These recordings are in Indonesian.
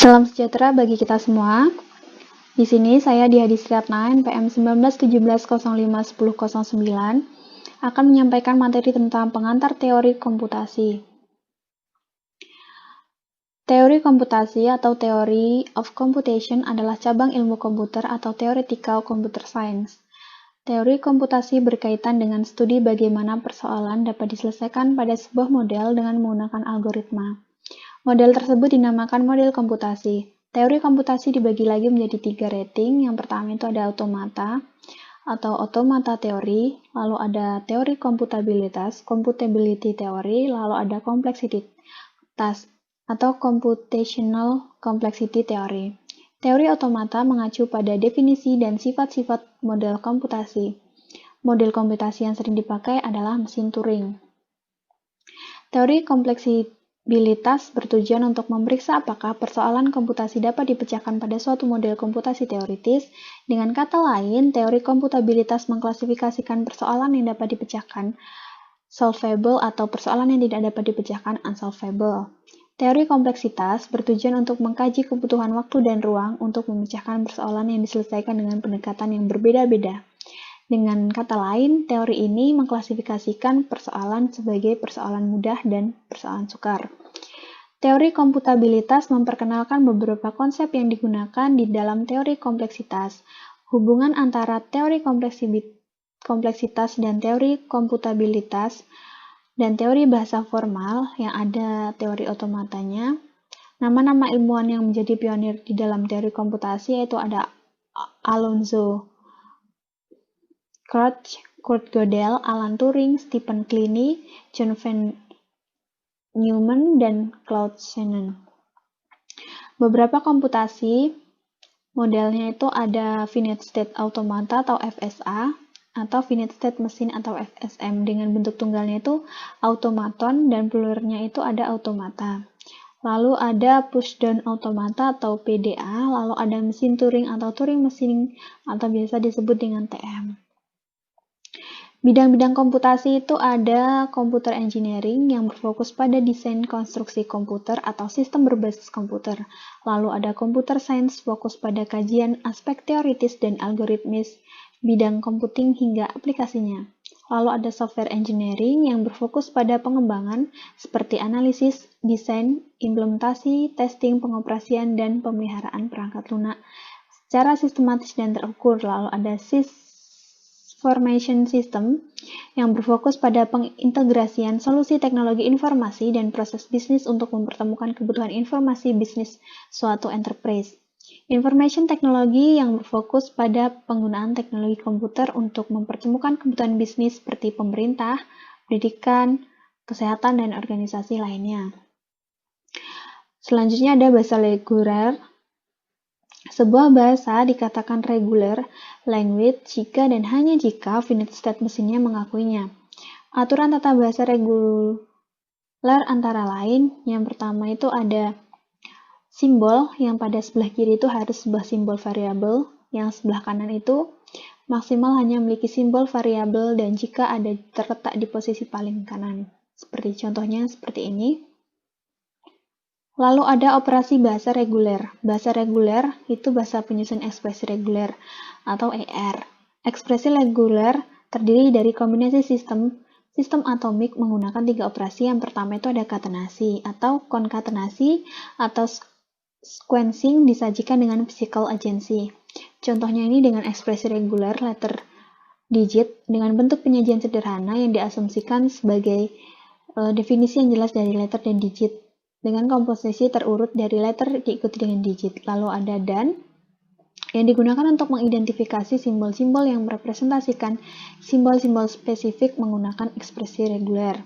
Salam sejahtera bagi kita semua. Di sini saya Diah Disriatna NPM 1917051009 akan menyampaikan materi tentang pengantar teori komputasi. Teori komputasi atau Theory of Computation adalah cabang ilmu komputer atau Theoretical Computer Science. Teori komputasi berkaitan dengan studi bagaimana persoalan dapat diselesaikan pada sebuah model dengan menggunakan algoritma. Model tersebut dinamakan model komputasi. Teori komputasi dibagi lagi menjadi 3 rating. Yang pertama itu ada automata atau automata teori, lalu ada teori komputabilitas, computability theory, lalu ada kompleksitas atau computational complexity theory. Teori automata mengacu pada definisi dan sifat-sifat model komputasi. Model komputasi yang sering dipakai adalah mesin Turing. Teori kompleksibilitas bertujuan untuk memeriksa apakah persoalan komputasi dapat dipecahkan pada suatu model komputasi teoritis. Dengan kata lain, teori komputabilitas mengklasifikasikan persoalan yang dapat dipecahkan solvable atau persoalan yang tidak dapat dipecahkan unsolvable. Teori kompleksitas bertujuan untuk mengkaji kebutuhan waktu dan ruang untuk memecahkan persoalan yang diselesaikan dengan pendekatan yang berbeda-beda. Dengan kata lain, teori ini mengklasifikasikan persoalan sebagai persoalan mudah dan persoalan sukar. Teori komputabilitas memperkenalkan beberapa konsep yang digunakan di dalam teori kompleksitas. Hubungan antara teori kompleksitas dan teori komputabilitas dan teori bahasa formal yang ada teori otomatanya. Nama-nama ilmuwan yang menjadi pionir di dalam teori komputasi yaitu ada Alonzo Kurt Gödel, Alan Turing, Stephen Kleene, John von Neumann, dan Claude Shannon. Beberapa komputasi modelnya itu ada finite state automata atau FSA atau finite state machine atau FSM. Dengan bentuk tunggalnya itu automaton dan pluralnya itu ada automata. Lalu ada pushdown automata atau PDA, lalu ada mesin Turing atau Turing machine atau biasa disebut dengan TM. Bidang-bidang komputasi itu ada computer engineering yang berfokus pada desain konstruksi komputer atau sistem berbasis komputer. Lalu ada computer science fokus pada kajian aspek teoritis dan algoritmis bidang computing hingga aplikasinya. Lalu ada software engineering yang berfokus pada pengembangan seperti analisis, desain, implementasi, testing, pengoperasian, dan pemeliharaan perangkat lunak secara sistematis dan terukur. Lalu ada Formation System yang berfokus pada pengintegrasian solusi teknologi informasi dan proses bisnis untuk mempertemukan kebutuhan informasi bisnis suatu enterprise. Information Technology yang berfokus pada penggunaan teknologi komputer untuk mempertemukan kebutuhan bisnis seperti pemerintah, pendidikan, kesehatan, dan organisasi lainnya. Selanjutnya ada bahasa reguler. Sebuah bahasa dikatakan regular language jika dan hanya jika finite state mesinnya mengakuinya. Aturan tata bahasa reguler antara lain, yang pertama itu ada simbol yang pada sebelah kiri itu harus sebuah simbol variabel, yang sebelah kanan itu maksimal hanya memiliki simbol variabel dan jika ada terletak di posisi paling kanan. Seperti contohnya seperti ini. Lalu ada operasi bahasa reguler. Bahasa reguler itu bahasa penyusun ekspresi reguler atau ER. Ekspresi reguler terdiri dari kombinasi sistem atomik menggunakan 3 operasi. Yang pertama itu ada katenasi atau konkatenasi atau sequencing disajikan dengan physical agency. Contohnya ini dengan ekspresi reguler letter digit dengan bentuk penyajian sederhana yang diasumsikan sebagai definisi yang jelas dari letter dan digit dengan komposisi terurut dari letter diikuti dengan digit. Lalu ada dan yang digunakan untuk mengidentifikasi simbol-simbol yang merepresentasikan simbol-simbol spesifik menggunakan ekspresi reguler.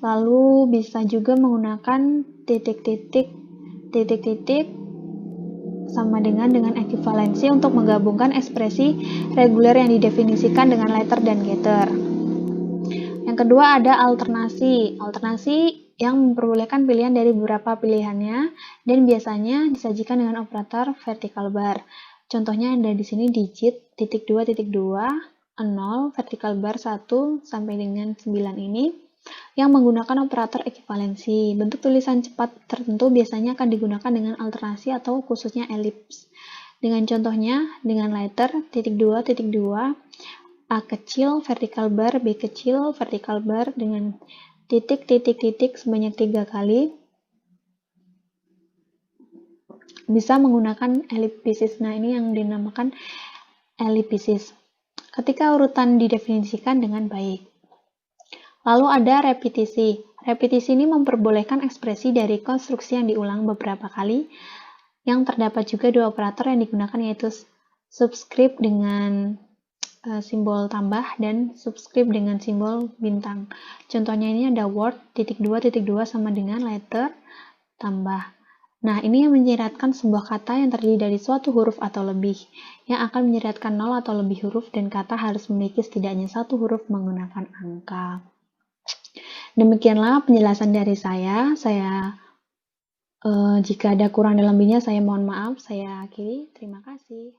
Lalu bisa juga menggunakan titik-titik sama dengan ekivalensi untuk menggabungkan ekspresi reguler yang didefinisikan dengan letter dan getter. Yang kedua ada alternasi. Alternasi yang memperbolehkan pilihan dari beberapa pilihannya dan biasanya disajikan dengan operator vertical bar. Contohnya ada di sini digit, titik 2, 0, vertical bar 1 sampai dengan 9 ini. yang menggunakan operator ekivalensi. Bentuk tulisan cepat tertentu biasanya akan digunakan dengan alternasi atau khususnya elips. Dengan contohnya, dengan letter (2), A kecil, vertical bar, B kecil, vertical bar, dengan titik sebanyak 3 kali, bisa menggunakan ellipsis. Nah, ini yang dinamakan ellipsis. Ketika urutan didefinisikan dengan baik. Lalu ada repetisi. Repetisi ini memperbolehkan ekspresi dari konstruksi yang diulang beberapa kali, yang terdapat juga dua operator yang digunakan, yaitu subscript dengan simbol tambah dan subscript dengan simbol bintang. Contohnya ini ada word (2) sama dengan letter tambah. Nah, ini yang menyiratkan sebuah kata yang terdiri dari suatu huruf atau lebih, yang akan menyiratkan 0 atau lebih huruf, dan kata harus memiliki setidaknya satu huruf menggunakan angka. Demikianlah penjelasan dari saya. Jika ada kurang dan lebihnya, saya mohon maaf. Saya akhiri. Terima kasih.